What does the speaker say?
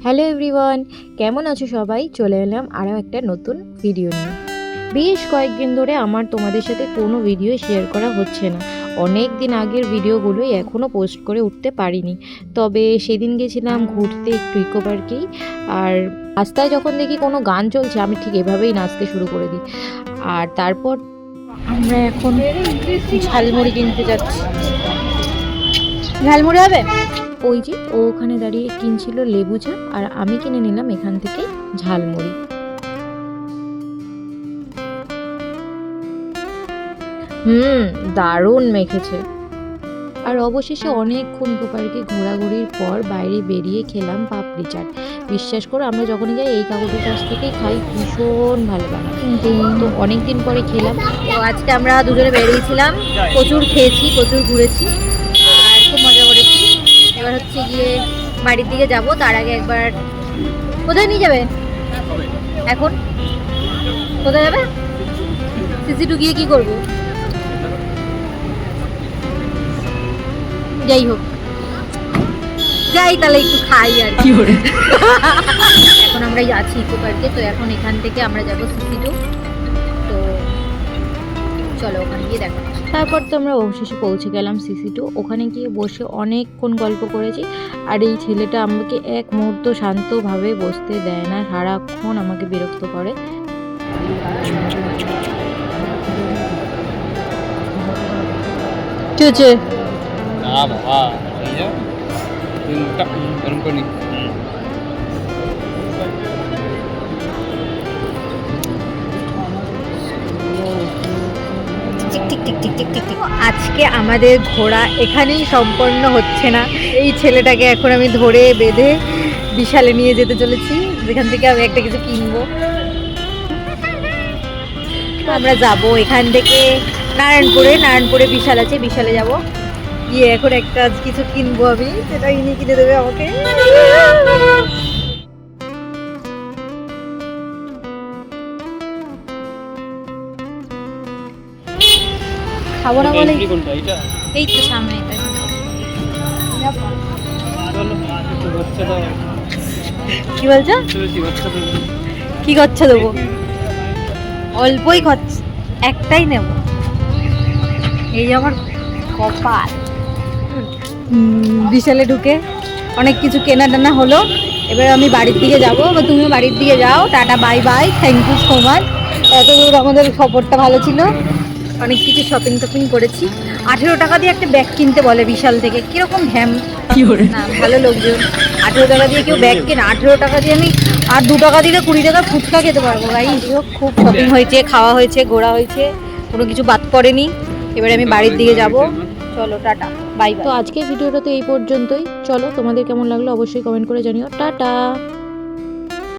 Hello everyone, কেমন আছো সবাই? চলে এলাম আরও একটা নতুন ভিডিও নিয়ে। বেশ কয়েকদিন ধরে আমার তোমাদের সাথে কোনো ভিডিও শেয়ার করা হচ্ছে না। অনেক দিন আগের ভিডিওগুলোই এখনও পোস্ট করে উঠতে পারিনি। তবে সেদিন গেছিলাম ঘুরতে একটু ইকো পার্কেই। আর রাস্তায় যখন দেখি কোনো গান চলছে আমি ঠিক এভাবেই নাচতে শুরু করে দিই। আর তারপর আমরা এখন ঝালমুড়ি কিনতে যাচ্ছি। ঝালমুড়ি হবে? ওই যে ও ওখানে দাঁড়িয়ে কিনছিল লেবু চা, আর আমি কিনে নিলাম এখান থেকে ঝালমুড়ি। দারুণ মেখেছে। আর অবশেষে অনেকক্ষণ ইকো পার্কে ঘোরাঘুরির পর বাইরে বেরিয়ে খেলাম পাপড়ি চাট। বিশ্বাস করো, আমরা যখনই যাই এই কাকুটির কাছ থেকেই খাই, ভীষণ ভালো বানায়। তো অনেকদিন পরে খেলাম। তো আজকে আমরা দুজনে বেরিয়েছিলাম, প্রচুর খেয়েছি, প্রচুর ঘুরেছি আর খুব মজা করেছি। এবার হচ্ছে গিয়ে বাড়ির দিকে যাব, তার আগে একবার কোথায় নিয়ে যাবে? এখন কোথায় যাবে? সিসিটু গিয়ে কি করবো? যাই হোক, যাই তাহলে একটু খাই আর কি। এখন আমরা আছি ইকো পার্কে, তো এখন এখান থেকে আমরা যাব সিসিটু। তো চলো ওখানে গিয়ে দেখা। তারপর তো আমরা অবশেষে পৌঁছে গেলাম সিসিটু। ওখানে গিয়ে বসে অনেকক্ষণ গল্প করেছি। আর এই ছেলেটা আমাকে এক মুহূর্ত শান্তভাবে বসতে দেয় না, সারাক্ষণ আমাকে বিরক্ত করে। কি হচ্ছে? না বাবা, এই যে তুই মুখটা গরম করে নি। আজকে আমাদের ঘোরা এখানেই সম্পন্ন হচ্ছে না। এই ছেলেটাকে এখন আমি ধরে বেঁধে বিশালে নিয়ে যেতে চলেছি, যেখান থেকে আমি একটা কিছু কিনবো। আমরা যাব এখান থেকে নারায়ণপুরে বিশাল আছে, বিশালে যাব। গিয়ে এখন একটা কিছু কিনবো আমি, সেটা ইনি কিনে দেবে আমাকে। খাবো না বলে কোনটা এটা? এই তো সামনে এটা। চলো একটু বাচ্চা দাও। কি বলছো? বেশি বাচ্চা দাও। কি খরচা দেবো? অল্পই খরচ, একটাই নেব। এই যে আমার কপাল। বিশালে ঢুকে অনেক কিছু কেনা টেনা হলো। এবার আমি বাড়ির দিকে যাবো, বা তুমিও বাড়ির দিকে যাও। Tata, bye bye, thank you so much. এতদূর আমাদের সফরটা ভালো ছিল, অনেক কিছু শপিং টপিং করেছি। 18 টাকা দিয়ে একটা ব্যাগ কিনতে বলে বিশাল থেকে, কিরকম ভ্যাম না, ভালো লোকজন। 18 টাকা দিয়ে কেউ ব্যাগ কেনে? 18 টাকা দিয়ে আমি আর 2 টাকা দিলে 20 টাকা ফুচকা খেতে পারবো ভাই। খুব শপিং হয়েছে, খাওয়া হয়েছে, ঘোরা হয়েছে, কোনো কিছু বাদ পড়েনি। এবারে আমি বাড়ির দিকে যাব। চলো টাটা, বাই। তো আজকের ভিডিওটা তো এই পর্যন্তই। চলো, তোমাদের কেমন লাগলো অবশ্যই কমেন্ট করে জানিও। টাটা।